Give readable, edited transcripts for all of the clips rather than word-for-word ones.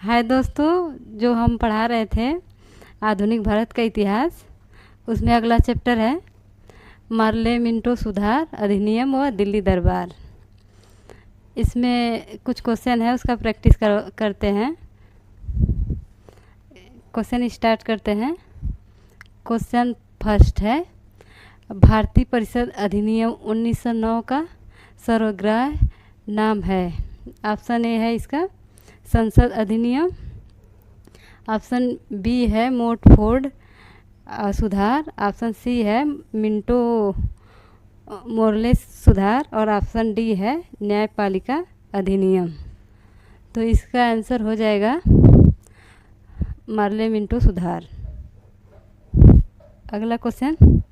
हाय दोस्तों, जो हम पढ़ा रहे थे आधुनिक भारत का इतिहास, उसमें अगला चैप्टर है मार्ले मिंटो सुधार अधिनियम व दिल्ली दरबार। इसमें कुछ क्वेश्चन है, उसका प्रैक्टिस करते हैं। क्वेश्चन स्टार्ट करते हैं। क्वेश्चन फर्स्ट है, भारतीय परिषद अधिनियम 1909 का सर्वग्राह्य नाम है। ऑप्शन ए है इसका संसद अधिनियम, ऑप्शन बी है मोटफोर्ड सुधार, ऑप्शन सी है मिंटो मोर्ले सुधार और ऑप्शन डी है न्यायपालिका अधिनियम। तो इसका आंसर हो जाएगा मार्ले मिंटो सुधार। अगला क्वेश्चन,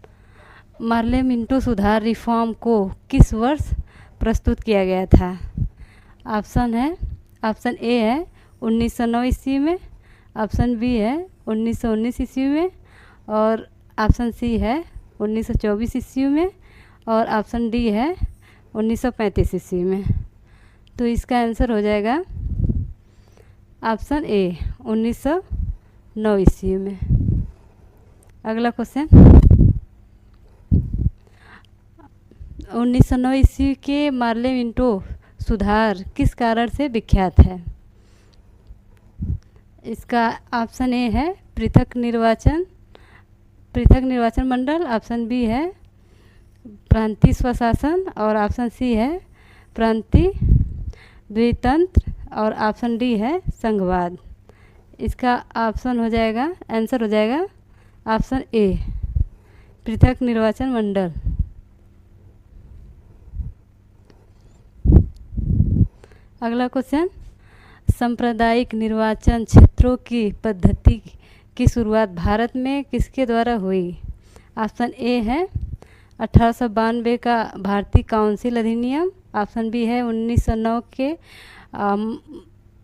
मार्ले मिंटो सुधार रिफॉर्म को किस वर्ष प्रस्तुत किया गया था? ऑप्शन ए है 1909 ईस्वी में, ऑप्शन बी है 1919 ईस्वी में और ऑप्शन सी है 1924 ईस्वी में और ऑप्शन डी है 1935 ईस्वी में। तो इसका आंसर हो जाएगा ऑप्शन ए 1909 ईस्वी में। अगला क्वेश्चन, 1909 ईस्वी के मार्ले मिंटो सुधार किस कारण से विख्यात है? इसका ऑप्शन ए है पृथक निर्वाचन मंडल, ऑप्शन बी है प्रांतीय स्वशासन और ऑप्शन सी है प्रांतीय द्वितंत्र और ऑप्शन डी है संघवाद। इसका ऑप्शन हो जाएगा, आंसर हो जाएगा ऑप्शन ए पृथक निर्वाचन मंडल। अगला क्वेश्चन, सांप्रदायिक निर्वाचन क्षेत्रों की पद्धति की शुरुआत भारत में किसके द्वारा हुई? ऑप्शन ए है 1892 का भारतीय काउंसिल अधिनियम, ऑप्शन बी है 1909 के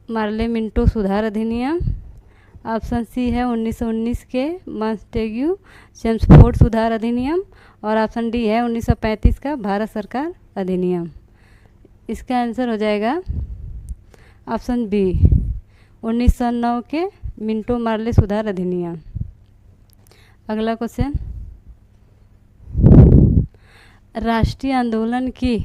मार्ले मिंटो सुधार अधिनियम, ऑप्शन सी है 1919 के मॉन्टेग्यू चेम्सफोर्ड सुधार अधिनियम और ऑप्शन डी है 1935 का भारत सरकार अधिनियम। इसका आंसर हो जाएगा ऑप्शन बी 1909 के मिंटो मार्ले सुधार अधिनियम। अगला क्वेश्चन, राष्ट्रीय आंदोलन की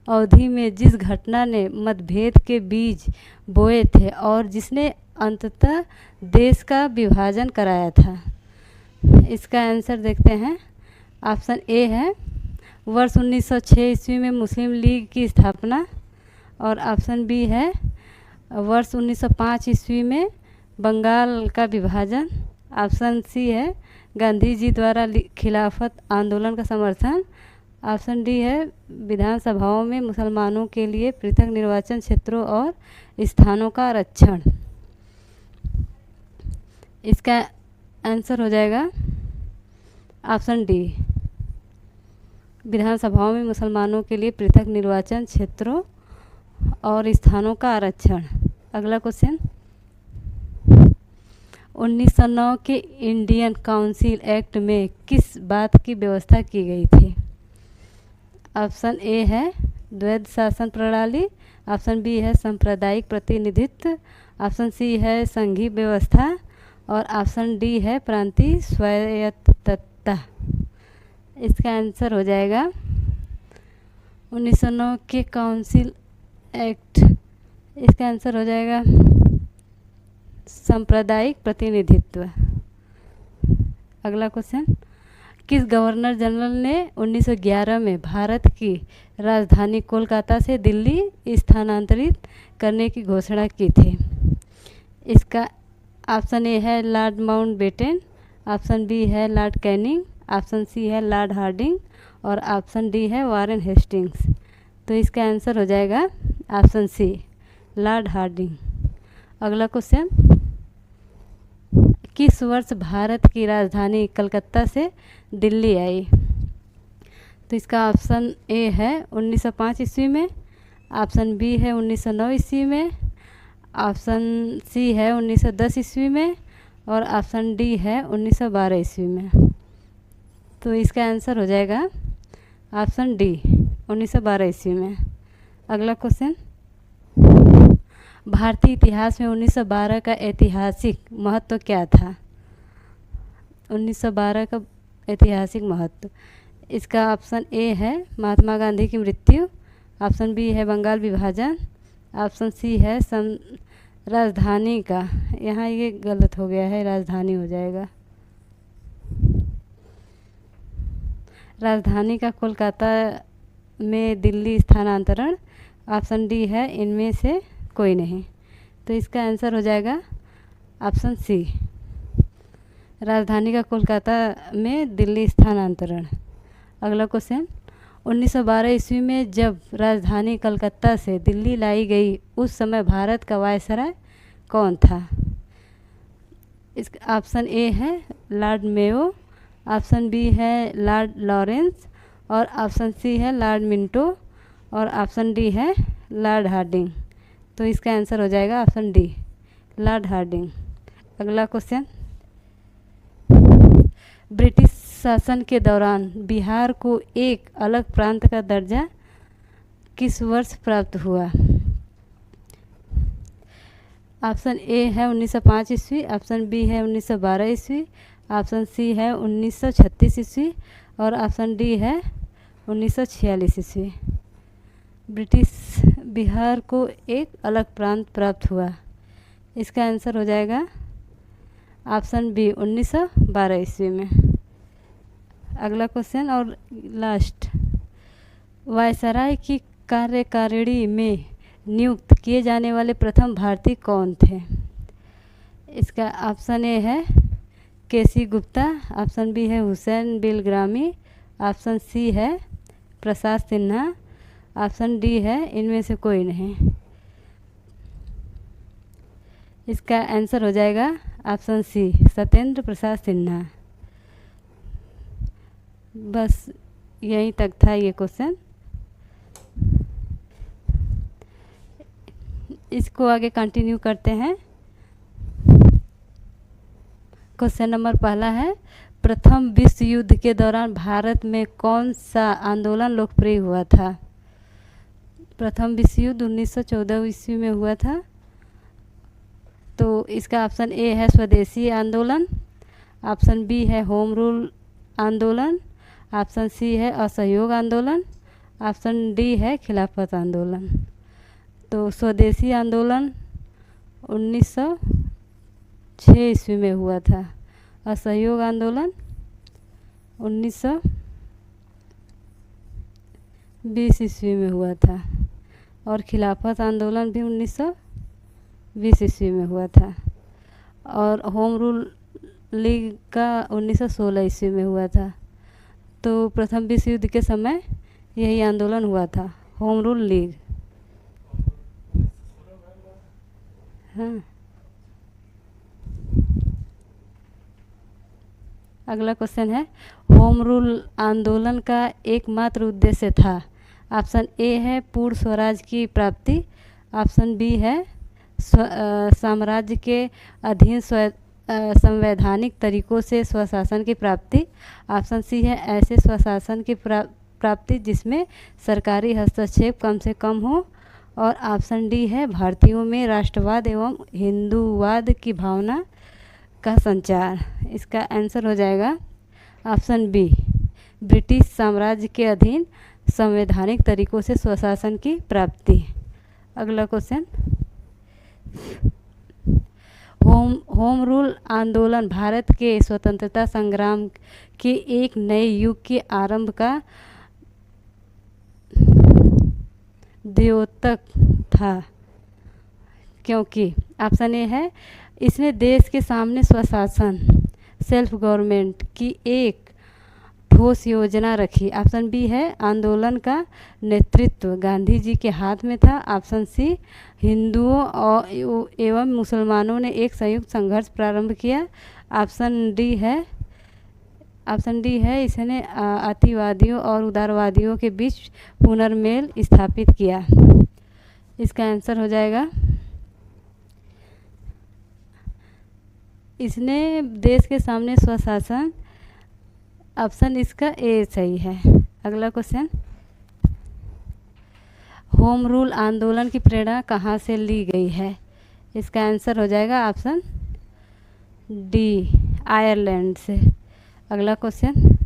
अवधि में जिस घटना ने मतभेद के बीज बोए थे और जिसने अंततः देश का विभाजन कराया था, इसका आंसर देखते हैं। ऑप्शन ए है वर्ष 1906 ईस्वी में मुस्लिम लीग की स्थापना और ऑप्शन बी है वर्ष 1905 ईस्वी में बंगाल का विभाजन, ऑप्शन सी है गांधी जी द्वारा खिलाफत आंदोलन का समर्थन, ऑप्शन डी है विधानसभाओं में मुसलमानों के लिए पृथक निर्वाचन क्षेत्रों और स्थानों का आरक्षण। इसका आंसर हो जाएगा ऑप्शन डी विधानसभाओं में मुसलमानों के लिए पृथक निर्वाचन क्षेत्रों और स्थानों का आरक्षण। अगला क्वेश्चन, 1909 के इंडियन काउंसिल एक्ट में किस बात की व्यवस्था की गई थी? ऑप्शन ए है द्वैध शासन प्रणाली, ऑप्शन बी है सांप्रदायिक प्रतिनिधित्व, ऑप्शन सी है संघीय व्यवस्था और ऑप्शन डी है प्रांतीय स्वायत्तता। इसका आंसर हो जाएगा 1909 के काउंसिल एक्ट। इसका आंसर हो जाएगा सांप्रदायिक प्रतिनिधित्व। अगला क्वेश्चन, किस गवर्नर जनरल ने 1911 में भारत की राजधानी कोलकाता से दिल्ली स्थानांतरित करने की घोषणा की थी? इसका ऑप्शन ए है लॉर्ड माउंटबेटन, ऑप्शन बी है लॉर्ड कैनिंग, ऑप्शन सी है लॉर्ड हार्डिंग और ऑप्शन डी है वारेन हेस्टिंग्स। तो इसका आंसर हो जाएगा ऑप्शन सी लॉर्ड हार्डिंग। अगला क्वेश्चन, किस वर्ष भारत की राजधानी कलकत्ता से दिल्ली आई? तो इसका ऑप्शन ए है 1905 ईस्वी में, ऑप्शन बी है 1909 ईस्वी में, ऑप्शन सी है 1910 ईस्वी में और ऑप्शन डी है 1912 ईस्वी में। तो इसका आंसर हो जाएगा ऑप्शन डी 1912 ईस्वी में। अगला क्वेश्चन, भारतीय इतिहास में 1912 का ऐतिहासिक महत्व क्या था? 1912 का ऐतिहासिक महत्व, इसका ऑप्शन ए है महात्मा गांधी की मृत्यु, ऑप्शन बी है बंगाल विभाजन, ऑप्शन सी है राजधानी का, यहाँ ये गलत हो गया है, राजधानी हो जाएगा। राजधानी का कोलकाता में दिल्ली स्थानांतरण, ऑप्शन डी है इनमें से कोई नहीं। तो इसका आंसर हो जाएगा ऑप्शन सी, राजधानी का कोलकाता में दिल्ली स्थानांतरण। अगला क्वेश्चन, 1912 ईस्वी में जब राजधानी कलकत्ता से दिल्ली लाई गई उस समय भारत का वायसराय कौन था? इसका ऑप्शन ए है लॉर्ड मेयो, ऑप्शन बी है लॉर्ड लॉरेंस और ऑप्शन सी है लॉर्ड मिंटो और ऑप्शन डी है लॉर्ड हार्डिंग। तो इसका आंसर हो जाएगा ऑप्शन डी, लॉर्ड हार्डिंग। अगला क्वेश्चन, ब्रिटिश शासन के दौरान बिहार को एक अलग प्रांत का दर्जा किस वर्ष प्राप्त हुआ? ऑप्शन ए है 1905 ईस्वी, ऑप्शन बी है 1912 ईस्वी, ऑप्शन सी है 1936 ईस्वी और ऑप्शन डी है 1946 ईस्वी। ब्रिटिश बिहार को एक अलग प्रांत प्राप्त हुआ, इसका आंसर हो जाएगा ऑप्शन बी 1912 ईस्वी में। अगला क्वेश्चन और लास्ट, वायसराय की कार्यकारिणी में नियुक्त किए जाने वाले प्रथम भारतीय कौन थे? इसका ऑप्शन ए है केसी गुप्ता, ऑप्शन बी है हुसैन बिलग्रामी, ऑप्शन सी है प्रसाद सिन्हा, ऑप्शन डी है इनमें से कोई नहीं। इसका आंसर हो जाएगा ऑप्शन सी, सत्येंद्र प्रसाद सिन्हा। बस यहीं तक था ये क्वेश्चन। इसको आगे कंटिन्यू करते हैं। क्वेश्चन नंबर पहला है, प्रथम विश्व युद्ध के दौरान भारत में कौन सा आंदोलन लोकप्रिय हुआ था? प्रथम विश्व युद्ध 1914 ईस्वी में हुआ था। तो इसका ऑप्शन ए है स्वदेशी आंदोलन, ऑप्शन बी है होम रूल आंदोलन, ऑप्शन सी है असहयोग आंदोलन, ऑप्शन डी है खिलाफत आंदोलन। तो स्वदेशी आंदोलन 1906 ईस्वी में हुआ था, असहयोग आंदोलन 1920 ईस्वी में हुआ था और खिलाफत आंदोलन भी 1920 ईस्वी में हुआ था और होम रूल लीग का 1916 ईस्वी में हुआ था। तो प्रथम विश्व युद्ध के समय यही आंदोलन हुआ था, होम रूल लीग। हाँ, अगला क्वेश्चन है, होम रूल आंदोलन का एकमात्र उद्देश्य था? ऑप्शन ए है पूर्ण स्वराज की प्राप्ति, ऑप्शन बी है साम्राज्य के अधीन संवैधानिक तरीकों से स्वशासन की प्राप्ति, ऑप्शन सी है ऐसे स्वशासन की प्राप्ति जिसमें सरकारी हस्तक्षेप कम से कम हो और ऑप्शन डी है भारतीयों में राष्ट्रवाद एवं हिंदूवाद की भावना का संचार। इसका आंसर हो जाएगा ऑप्शन बी, ब्रिटिश साम्राज्य के अधीन संवैधानिक तरीकों से स्वशासन की प्राप्ति। अगला क्वेश्चन, होम रूल आंदोलन भारत के स्वतंत्रता संग्राम के एक नए युग के आरंभ का द्योतक था, क्योंकि ऑप्शन ए है इसने देश के सामने स्वशासन सेल्फ गवर्नमेंट की एक ठोस योजना रखी, ऑप्शन बी है आंदोलन का नेतृत्व गांधी जी के हाथ में था, ऑप्शन सी हिंदुओं और एवं मुसलमानों ने एक संयुक्त संघर्ष प्रारंभ किया, ऑप्शन डी है इसने अतिवादियों और उदारवादियों के बीच पुनर्मेल स्थापित किया। इसका आंसर हो जाएगा इसने देश के सामने स्वशासन, ऑप्शन इसका ए सही है। अगला क्वेश्चन, होम रूल आंदोलन की प्रेरणा कहाँ से ली गई है? इसका आंसर हो जाएगा ऑप्शन डी, आयरलैंड से। अगला क्वेश्चन,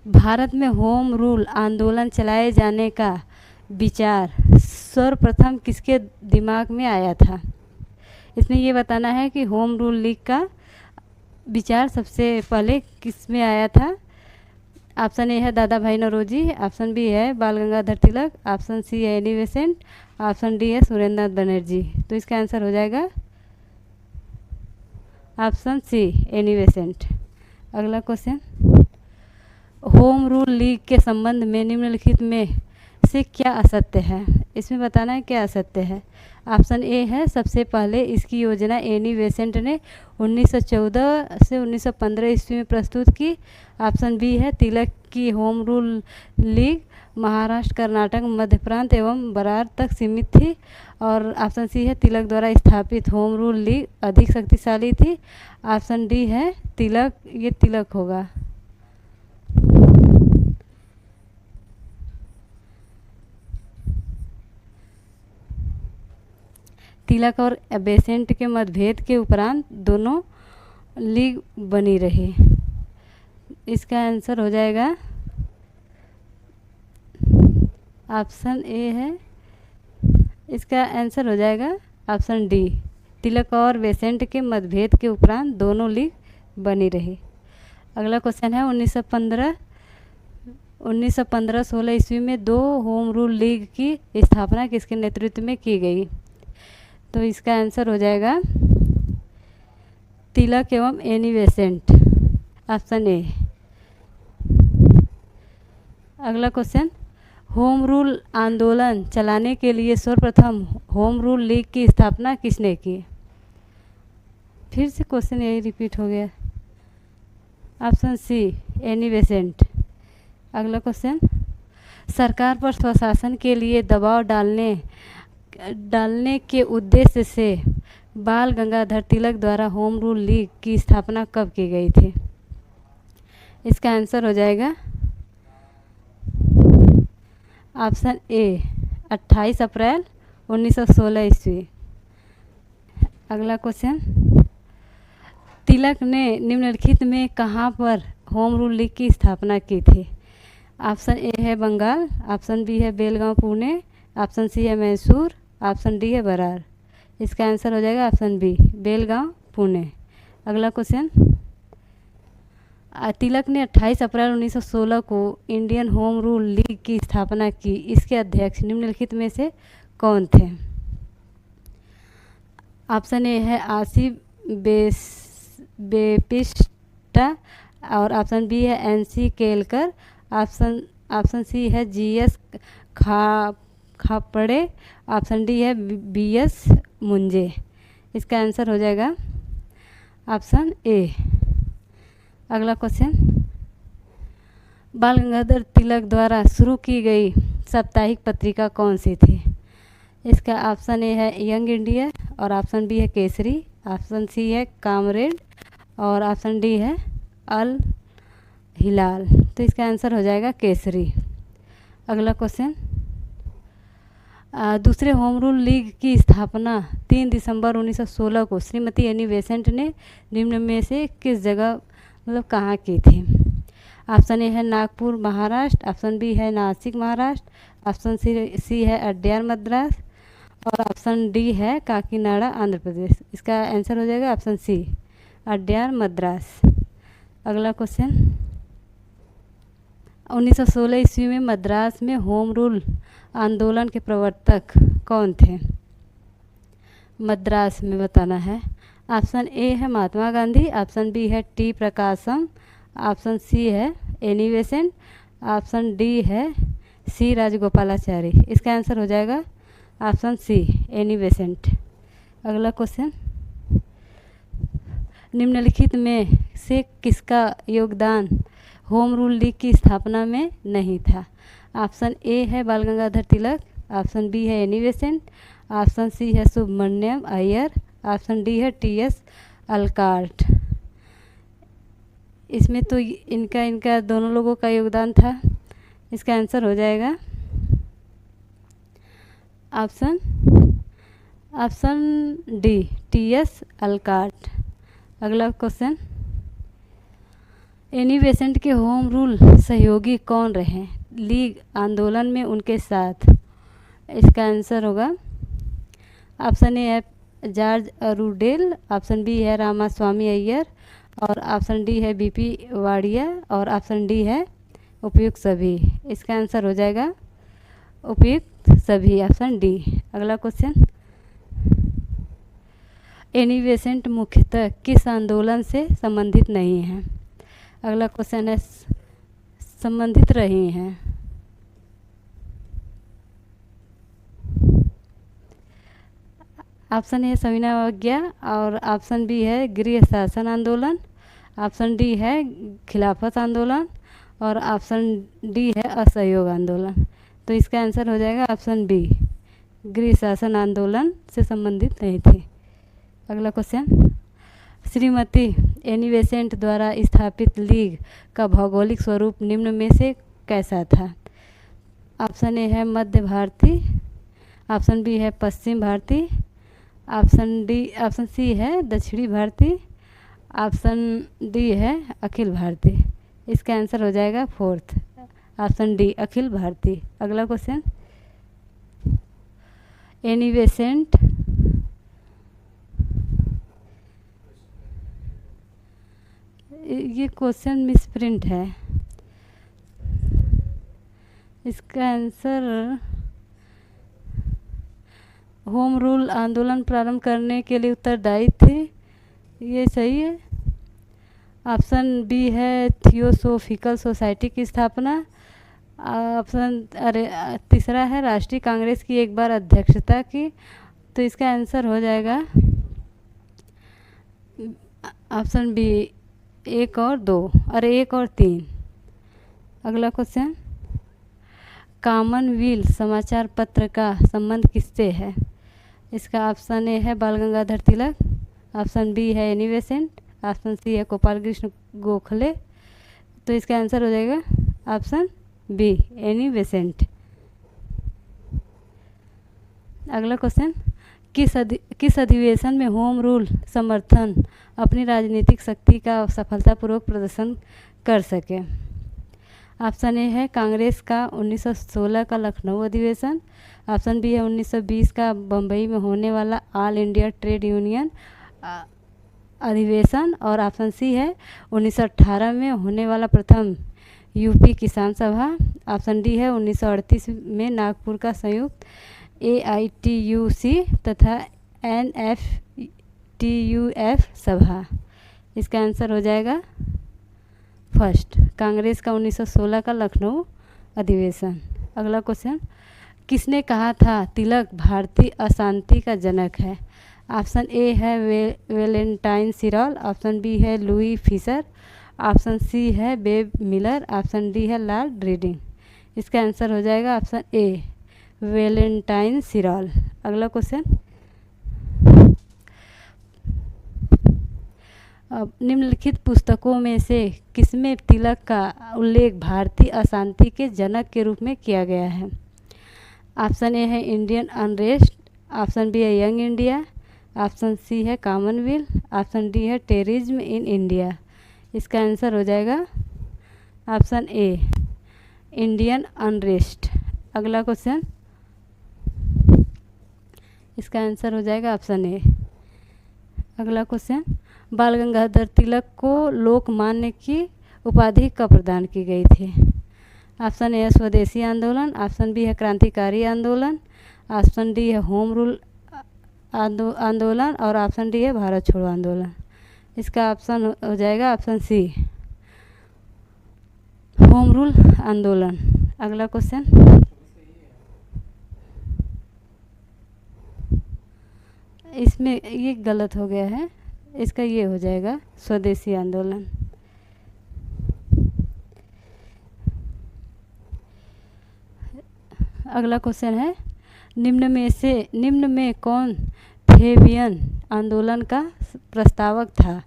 भारत में होम रूल आंदोलन चलाए जाने का विचार सर्वप्रथम किसके दिमाग में आया था? इसमें ये बताना है कि होम रूल लीग का विचार सबसे पहले किस में आया था। ऑप्शन ए है दादा भाई नौरोजी, ऑप्शन बी है बाल गंगाधर तिलक, ऑप्शन सी है एनी बेसेंट, ऑप्शन डी है सुरेंद्र नाथ बनर्जी। तो इसका आंसर हो जाएगा ऑप्शन सी, एनी बेसेंट। अगला क्वेश्चन, होम रूल लीग के संबंध में निम्नलिखित में से क्या असत्य है? इसमें बताना है क्या असत्य है। ऑप्शन ए है सबसे पहले इसकी योजना एनी बेसेंट ने 1914 से 1915 ईस्वी में प्रस्तुत की। ऑप्शन बी है तिलक की home rule league Maharashtra, Karnataka, Madhya Prant एवं बरार तक सीमित थी। और ऑप्शन सी है तिलक द्वारा स्थापित होम रूल लीग अधिक शक्तिशाली थी। ऑप्शन डी है तिलक, ये तिलक होगा। तिलक और बेसेंट के मतभेद के उपरांत दोनों लीग बनी रही। इसका आंसर हो जाएगा ऑप्शन ए है, इसका आंसर हो जाएगा ऑप्शन डी, तिलक और बेसेंट के मतभेद के उपरांत दोनों लीग बनी रही। अगला क्वेश्चन है 1915-16 ईस्वी में दो होम रूल लीग की स्थापना किसके नेतृत्व में की गई? तो इसका आंसर हो जाएगा तिलक एवं एनी बेसेंट, ऑप्शन ए। अगला क्वेश्चन, होम रूल आंदोलन चलाने के लिए सर्वप्रथम होम रूल लीग की स्थापना किसने की? फिर से क्वेश्चन यही रिपीट हो गया। Option C, Annie Besant. अगला क्वेश्चन, सरकार पर स्वशासन के लिए दबाव डालने के उद्देश्य से बाल गंगाधर तिलक द्वारा होम रूल लीग की स्थापना कब की गई थी? इसका आंसर हो जाएगा ऑप्शन ए, 28 अप्रैल 1916 ईस्वी। अगला क्वेश्चन, तिलक ने निम्नलिखित में कहाँ पर होम रूल लीग की स्थापना की थी? ऑप्शन ए है बंगाल, ऑप्शन बी है बेलगांव पुणे, ऑप्शन सी है मैसूर, ऑप्शन डी है बरार। इसका आंसर हो जाएगा ऑप्शन बी, बेलगांव पुणे। अगला क्वेश्चन, तिलक ने 28 अप्रैल 1916 को इंडियन होम रूल लीग की स्थापना की। इसके अध्यक्ष निम्नलिखित में से कौन थे? ऑप्शन ए है आसिफ बेपिस्टा, और ऑप्शन बी है एनसी केलकर, ऑप्शन सी है जीएस खापड़े, ऑप्शन डी है बीएस मुंजे। इसका आंसर हो जाएगा ऑप्शन ए। अगला क्वेश्चन, बाल गंगाधर तिलक द्वारा शुरू की गई साप्ताहिक पत्रिका कौन सी थी? इसका ऑप्शन ए है यंग इंडिया, और ऑप्शन बी है केसरी, ऑप्शन सी है कामरेड, और ऑप्शन डी है अल हिलाल। तो इसका आंसर हो जाएगा केसरी। अगला क्वेश्चन, दूसरे होम रूल लीग की स्थापना 3 दिसंबर 1916 को श्रीमती एनी बेसेंट ने निम्न में से किस जगह मतलब कहाँ की थी? ऑप्शन ए है नागपुर महाराष्ट्र, ऑप्शन बी है नासिक महाराष्ट्र, ऑप्शन सी है अड्यार मद्रास, और ऑप्शन डी है काकीनाडा आंध्र प्रदेश। इसका आंसर हो जाएगा ऑप्शन सी, अड्यार मद्रास। अगला क्वेश्चन, 1916 ईस्वी में मद्रास में होम रूल आंदोलन के प्रवर्तक कौन थे? मद्रास में बताना है। ऑप्शन ए है महात्मा गांधी, ऑप्शन बी है टी प्रकाशम, ऑप्शन सी है एनी बेसेंट, ऑप्शन डी है सी राजगोपालाचारी। इसका आंसर हो जाएगा ऑप्शन सी, एनी बेसेंट। अगला क्वेश्चन, निम्नलिखित में से किसका योगदान होम रूल लीग की स्थापना में नहीं था? ऑप्शन ए है बाल गंगाधर तिलक, ऑप्शन बी है एनी बेसेंट, ऑप्शन सी है सुब्रमण्यम अय्यर, ऑप्शन डी है टीएस अलकार्ट। इसमें तो इनका 2 लोगों का योगदान था। इसका आंसर हो जाएगा ऑप्शन ऑप्शन डी टी.एस. अल्काट। अगला क्वेश्चन, एनी बेसेंट के होम रूल सहयोगी कौन रहे लीग आंदोलन में उनके साथ? इसका आंसर होगा ऑप्शन ए है जॉर्ज अरूडेल, ऑप्शन बी है रामास्वामी अय्यर और ऑप्शन डी है बीपी वाडिया और ऑप्शन डी है उपयुक्त सभी। इसका आंसर हो जाएगा उपयुक्त सभी, ऑप्शन डी। अगला क्वेश्चन, एनी बेसेंट मुख्यतः किस आंदोलन से संबंधित नहीं है? अगला क्वेश्चन है संबंधित रही हैं। ऑप्शन ए सविनय अवज्ञा और ऑप्शन बी है गृह शासन आंदोलन, ऑप्शन डी है खिलाफत आंदोलन और ऑप्शन डी है असहयोग आंदोलन। तो इसका आंसर हो जाएगा ऑप्शन बी, गृह शासन आंदोलन से संबंधित नहीं थी। अगला क्वेश्चन, श्रीमती एनी बेसेंट द्वारा स्थापित लीग का भौगोलिक स्वरूप निम्न में से कैसा था? ऑप्शन ए है मध्य भारती, ऑप्शन बी है पश्चिम भारती, ऑप्शन सी है दक्षिणी भारती, ऑप्शन डी है अखिल भारती। इसका आंसर हो जाएगा फोर्थ, ऑप्शन डी अखिल भारती। अगला क्वेश्चन, एनी बेसेंट ये क्वेश्चन मिसप्रिंट है, इसका आंसर होम रूल आंदोलन प्रारंभ करने के लिए उत्तरदायी थे, ये सही है। ऑप्शन बी है थियोसोफिकल सोसाइटी की स्थापना, ऑप्शन तीसरा है राष्ट्रीय कांग्रेस की एक बार अध्यक्षता की। तो इसका आंसर हो जाएगा ऑप्शन बी एक और दो, एक और तीन। अगला क्वेश्चन, कॉमनवेल्थ समाचार पत्र का संबंध किससे है? इसका ऑप्शन ए है बाल गंगाधर तिलक, ऑप्शन बी है एनी बेसेंट, ऑप्शन सी है गोपाल कृष्ण गोखले। तो इसका आंसर हो जाएगा ऑप्शन बी एनी बेसेंट। अगला क्वेश्चन, किस अधिवेशन में होम रूल समर्थन अपनी राजनीतिक शक्ति का सफलतापूर्वक प्रदर्शन कर सके? ऑप्शन ए है कांग्रेस का 1916 का लखनऊ अधिवेशन, ऑप्शन बी है 1920 का बम्बई में होने वाला ऑल इंडिया ट्रेड यूनियन अधिवेशन और ऑप्शन सी है 1918 में होने वाला प्रथम यूपी किसान सभा, ऑप्शन डी है 1938 में नागपुर का संयुक्त AITUC तथा NFTUF सभा। इसका आंसर हो जाएगा फर्स्ट, कांग्रेस का 1916 का लखनऊ अधिवेशन। अगला क्वेश्चन, किसने कहा था तिलक भारतीय अशांति का जनक है? ऑप्शन ए है वेलेंटाइन सिरॉल, ऑप्शन बी है लुई फिशर, ऑप्शन सी है बेब मिलर, ऑप्शन डी है लॉर्ड रीडिंग। इसका आंसर हो जाएगा ऑप्शन ए वेलेंटाइन सिरॉल। अगला क्वेश्चन, निम्नलिखित पुस्तकों में से किसमें तिलक का उल्लेख भारतीय अशांति के जनक के रूप में किया गया है? ऑप्शन ए है इंडियन अनरेस्ट, ऑप्शन बी है यंग इंडिया, ऑप्शन सी है कॉमनवेल्थ, ऑप्शन डी है टेररिज्म इन इंडिया। इसका आंसर हो जाएगा ऑप्शन ए इंडियन अनरेस्ट। अगला क्वेश्चन, इसका आंसर हो जाएगा ऑप्शन ए। अगला क्वेश्चन, बाल गंगाधर तिलक को लोकमान्य की उपाधि कब प्रदान की गई थी? ऑप्शन ए है स्वदेशी आंदोलन, ऑप्शन बी है क्रांतिकारी आंदोलन, ऑप्शन डी है होम रूल आंदोलन और ऑप्शन डी है भारत छोड़ो आंदोलन। इसका ऑप्शन हो जाएगा ऑप्शन सी होम रूल आंदोलन। अगला क्वेश्चन, इसमें ये गलत हो गया है, इसका ये हो जाएगा स्वदेशी आंदोलन। अगला क्वेश्चन है, निम्न में कौन फेबियन आंदोलन का प्रस्तावक था?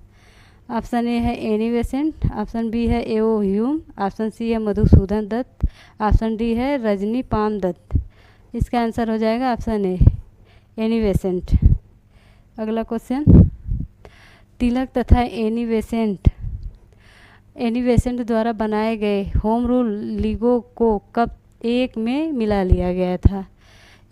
ऑप्शन ए है एनी बेसेंट, ऑप्शन बी है एओ ह्यूम, ऑप्शन सी है मधुसूदन दत्त, ऑप्शन डी है रजनी पाम दत्त। इसका आंसर हो जाएगा ऑप्शन ए एनी बेसेंट। अगला क्वेश्चन, तिलक तथा एनी बेसेंट द्वारा बनाए गए होम रूल लीगों को कब एक में मिला लिया गया था?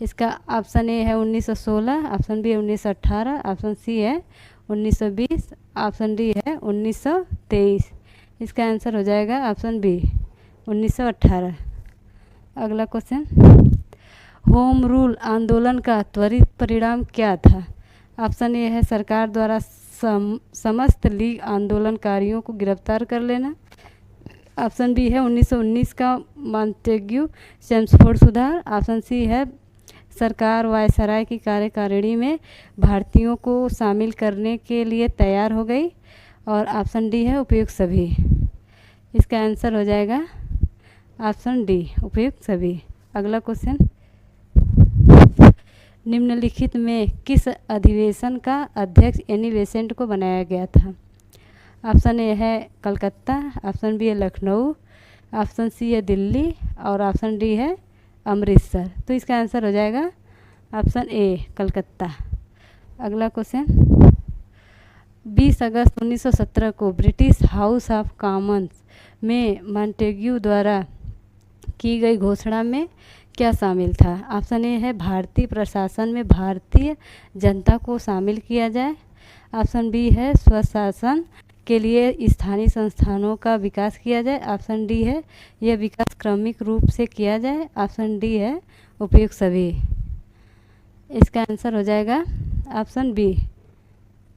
इसका ऑप्शन ए है 1916, ऑप्शन बी है 1918, ऑप्शन सी है 1920, ऑप्शन डी है 1923। इसका आंसर हो जाएगा ऑप्शन बी 1918। अगला क्वेश्चन, होम रूल आंदोलन का त्वरित परिणाम क्या था? ऑप्शन ए है सरकार द्वारा समस्त लीग आंदोलनकारियों को गिरफ्तार कर लेना, ऑप्शन बी है 1919 का मॉन्टेग्यू चेम्सफोर्ड सुधार, ऑप्शन सी है सरकार वायसराय की कार्यकारिणी में भारतीयों को शामिल करने के लिए तैयार हो गई, और ऑप्शन डी है उपयुक्त सभी। इसका आंसर हो जाएगा ऑप्शन डी उपयुक्त सभी। अगला क्वेश्चन, निम्नलिखित में किस अधिवेशन का अध्यक्ष एनी बेसेंट को बनाया गया था? ऑप्शन ए है कलकत्ता, ऑप्शन बी है लखनऊ, ऑप्शन सी है दिल्ली, और ऑप्शन डी है अमृतसर। तो इसका आंसर हो जाएगा ऑप्शन ए कलकत्ता। अगला क्वेश्चन, 20 अगस्त 1917 को ब्रिटिश हाउस ऑफ कॉमन्स में मॉन्टेग्यू द्वारा की गई घोषणा में क्या शामिल था? ऑप्शन ए है भारतीय प्रशासन में भारतीय जनता को शामिल किया जाए, ऑप्शन बी है स्वशासन के लिए स्थानीय संस्थानों का विकास किया जाए, ऑप्शन डी है यह विकास क्रमिक रूप से किया जाए, ऑप्शन डी है उपयुक्त सभी। इसका आंसर हो जाएगा ऑप्शन बी,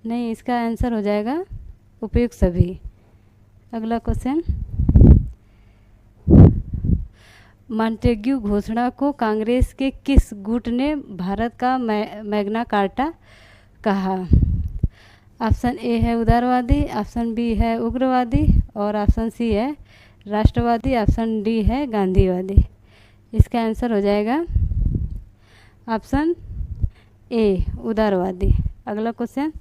नहीं, इसका आंसर हो जाएगा उपयुक्त सभी। अगला क्वेश्चन, मॉन्टेग्यू घोषणा को कांग्रेस के किस गुट ने भारत का मैग्ना कार्टा कहा? ऑप्शन ए है उदारवादी, ऑप्शन बी है उग्रवादी, और ऑप्शन सी है राष्ट्रवादी, ऑप्शन डी है गांधीवादी। इसका आंसर हो जाएगा ऑप्शन ए उदारवादी। अगला क्वेश्चन,